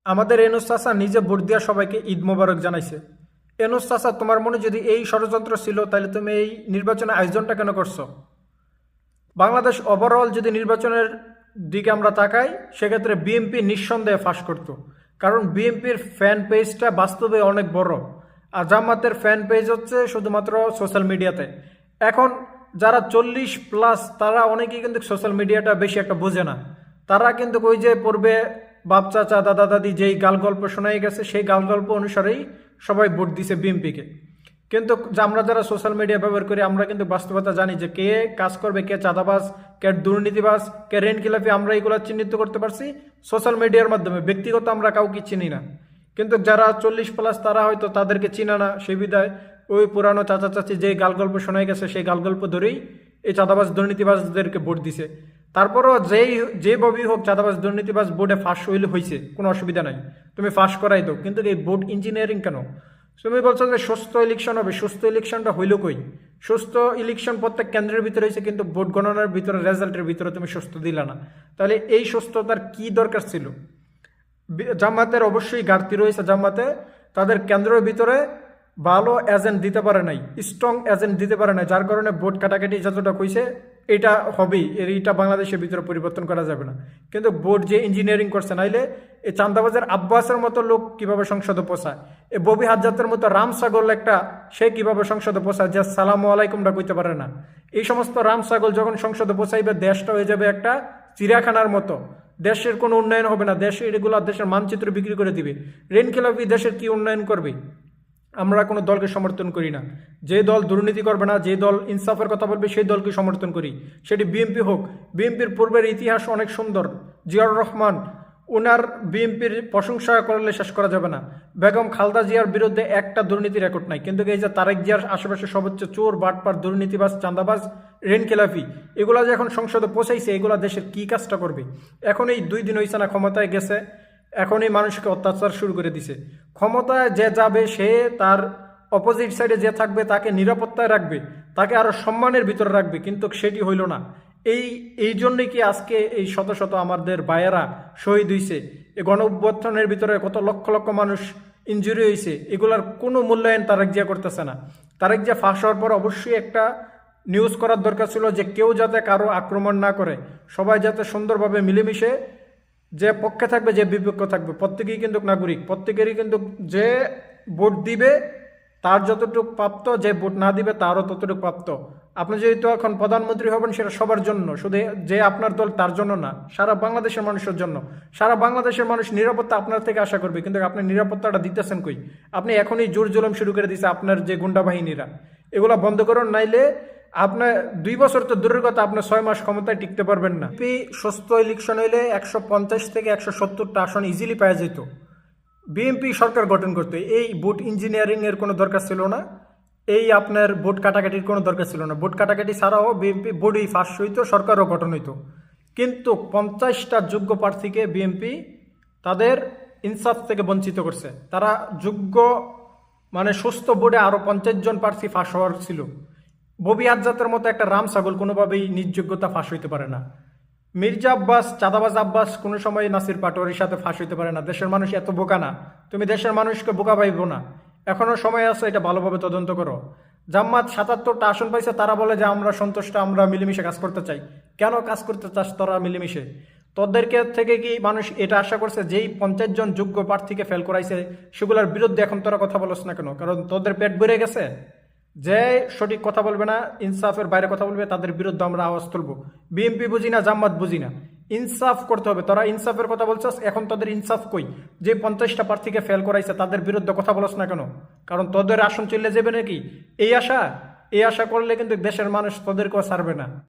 আমাদের এনুস চাচা নিজে ভোট দিয়া সবাইকে ঈদ মোবারক জানাইছে। এনুস চাচা, তোমার মনে যদি এই ষড়যন্ত্র ছিল তাহলে তুমি এই নির্বাচনে আয়োজনটা কেন করছো? বাংলাদেশ ওভারঅল যদি নির্বাচনের দিকে আমরা তাকাই, সেক্ষেত্রে বিএনপি নিঃসন্দেহে ফাঁস করত। কারণ বিএনপির ফ্যান পেজটা বাস্তবে অনেক বড়, আর জামাতের ফ্যান পেজ হচ্ছে শুধুমাত্র সোশ্যাল মিডিয়াতে। এখন যারা 40+ তারা অনেকেই কিন্তু সোশ্যাল মিডিয়াটা বেশি একটা বোঝে না। তারা কিন্তু ওই যে পূর্বে বাপ চাচা দাদা দাদি যেই গাল গল্প শোনাই গেছে, সেই গাল গল্প অনুসারেই সবাই ভোট দিছে বিএনপিকে। কিন্তু আমরা যারা সোশ্যাল মিডিয়া ব্যবহার করি, আমরা কিন্তু বাস্তবতা জানি যে কে কাজ করবে, কে চাঁদাবাজ, কে দুর্নীতিবাজ, কে ঋণ খিলাপি, আমরা এগুলো চিহ্নিত করতে পারছি সোশ্যাল মিডিয়ার মাধ্যমে। ব্যক্তিগত আমরা কাউকে চিনি না। কিন্তু যারা 40+ তারা হয়তো তাদেরকে চিনা না, সেই বিধায় ওই পুরানো চাচা চাচি যে গাল গল্প শোনাই গেছে সেই গাল গল্প ধরেই এই চাঁদাবাজ দুর্নীতিবাজদেরকে ভোট দিছে। তারপরও যেভাবেই হোক চাঁদাবাজ দুর্নীতিবাজ বোর্ডে ফাঁস হয়েছে, কোনো অসুবিধা নাই, তুমি ফাঁস করাই দাও। কিন্তু এই ভোট ইঞ্জিনিয়ারিং কেন? তুমি বলছো যে সুস্থ ইলেকশন হবে, সুস্থ ইলেকশনটা হইল কই? সুস্থ ইলেকশন প্রত্যেক কেন্দ্রের ভিতরে হয়েছে, কিন্তু ভোট গণনার ভিতরে রেজাল্টের ভিতরে তুমি সুস্থ দিলা না। তাহলে এই সুস্থতার কি দরকার ছিল? জামাতের অবশ্যই ঘাটতি রয়েছে। জামাতে তাদের কেন্দ্রের ভিতরে ভালো এজেন্ট দিতে পারে নাই, স্ট্রং এজেন্ট দিতে পারে নাই, যার কারণে ভোট কাটাকাটি যতটা কইছে এটা হবেই, এইটা বাংলাদেশের ভিতরে পরিবর্তন করা যাবে না। কিন্তু ভোট যে ইঞ্জিনিয়ারিং করছে, নাইলে এই চান্দাবাজের আব্বাসের মতো লোক কিভাবে সংসদে পোষায়, এই ববি হাজাতের মতো রাম ছাগল একটা, সে কিভাবে সংসদে পোষায় যে সালামু আলাইকুমটা কইতে পারে না। এই সমস্ত রাম ছাগল যখন সংসদে পোষাইবে, দেশটা হয়ে যাবে একটা চিড়িয়াখানার মতো। দেশের কোনো উন্নয়ন হবে না। এগুলো দেশের মানচিত্র বিক্রি করে দিবে। ঋণ খেলাপি দেশের কি উন্নয়ন করবে? আমরা কোনো দলকে সমর্থন করি না। যে দল দুর্নীতি করবে না, যে দল ইনসাফের কথা বলবে, সেই দলকে সমর্থন করি। সেটি বিএনপি হোক। বিএনপির পূর্বের ইতিহাস অনেক সুন্দর। জিয়াউর রহমান, ওনার বিএনপির প্রশংসা করলে শেষ করা যাবে না। বেগম খালদা জিয়ার বিরুদ্ধে একটা দুর্নীতি রেকর্ড নাই। কিন্তু এই যে তারেক জিয়ার আশেপাশে সর্বোচ্চ চোর, বাটপার, দুর্নীতিবাজ, চাঁদাবাজ, ঋণ খেলাপি, এগুলা যে এখন সংসদে পৌঁছাইছে, এগুলা দেশের কি কাজটা করবে? এখন এই 2 দিন হয়েছে না ক্ষমতায় গেছে, এখনই মানুষকে অত্যাচার শুরু করে দিছে। ক্ষমতায় যে যাবে, সে তার অপোজিট সাইডে যে থাকবে তাকে নিরাপত্তায় রাখবে, তাকে আরো সম্মানের ভিতরে রাখবে, কিন্তু সেটি হইল না। এই জন্যই কি আজকে এই শত শত আমাদের ভাইয়েরা শহীদ হয়েছে, এই গণ অভ্যুত্থানের ভিতরে কত লক্ষ লক্ষ মানুষ ইনজুরি হয়েছে, এগুলার কোনো মূল্যায়ন তারেক জিয়া করতেছে না। তারেক জিয়া ফাঁস হওয়ার পর অবশ্যই একটা নিউজ করার দরকার ছিল যে কেউ যাতে কারো আক্রমণ না করে, সবাই যাতে সুন্দরভাবে মিলেমিশে, যে পক্ষে থাকবে যে বিপক্ষে থাকবে, প্রত্যেকেই কিন্তু নাগরিক, প্রত্যেকেরই কিন্তু যে ভোট দিবে তার যতটুকু প্রাপ্ত, যে ভোট না দিবে তারও ততটুকু প্রাপ্ত। আপনি যেহেতু এখন প্রধানমন্ত্রী হবেন, সেটা সবার জন্য, শুধু যে আপনার দল তার জন্য না, সারা বাংলাদেশের মানুষের জন্য। সারা বাংলাদেশের মানুষ নিরাপত্তা আপনার থেকে আশা করবে, কিন্তু আপনি নিরাপত্তাটা দিতেছেন কই? আপনি এখনই জোর জুলুম শুরু করে দিচ্ছে আপনার যে গুন্ডা বাহিনীরা। এগুলা বন্ধ করুন, নাইলে আপনার 2 বছর তো দূরের কথা, আপনার 6 মাস ক্ষমতায় টিকতে পারবেন না। সুস্থ ইলেকশন হইলে 150 থেকে 170টা আসন ইজিলি পাওয়া যেত। বিএনপি সরকার গঠন করতে এই ভোট ইঞ্জিনিয়ারিং এর কোনো দরকার ছিল না। এই আপনার ভোট কাটাকাটির কোনো দরকার ছিল না। ভোট কাটাকাটি ছাড়াও বিএনপি বোর্ডই ফাঁস হইতো, সরকারও গঠন হইতো। কিন্তু 50টা যোগ্য প্রার্থীকে বিএনপি তাদের ইনসাফ থেকে বঞ্চিত করছে। তারা যোগ্য, মানে সুস্থ বোর্ডে আরো 50 জন প্রার্থী ফাঁস হওয়ার ছিল। ববি আজাতের মতো একটা রাম ছাগল কোনোভাবেই নিজ যোগ্যতা ফাঁস হইতে পারে না। মির্জা আব্বাস, চাঁদাবাজ আব্বাস কোনো সময় নাসির পাটোয়ারির সাথে ফাঁস হইতে পারে না। দেশের মানুষ এত বোকা না, তুমি দেশের মানুষকে বোকা পাইব না। এখনো সময় আছে, এটা ভালোভাবে তদন্ত করো। জামাত 77টা আসন পাইছে, তারা বলে যে আমরা সন্তুষ্ট, আমরা মিলেমিশে কাজ করতে চাই। কেন কাজ করতে চাস তোরা মিলেমিশে? তোদেরকে থেকে কি মানুষ এটা আশা করছে যেই 50 জন যোগ্য প্রার্থীকে ফেল করাইছে সেগুলোর বিরুদ্ধে এখন তোরা কথা বলছ না কেন? কারণ তোদের পেট ভরে গেছে। যে সঠিক কথা বলবে না, ইনসাফের বাইরে কথা বলবে, তাদের বিরুদ্ধে আমরা আওয়াজ তুলব। বিএনপি বুঝি না, জামাত বুঝি না, ইনসাফ করতে হবে। তোরা ইনসাফের কথা বলছস, এখন তোদের ইনসাফ কই? যে 50টা প্রার্থীকে ফেল করাইছে তাদের বিরুদ্ধে কথা বলছ না কেন? কারণ তোদের আসন চলে যাবে নাকি এই আশা করলে কিন্তু দেশের মানুষ তোদেরকেও ছাড়বে না।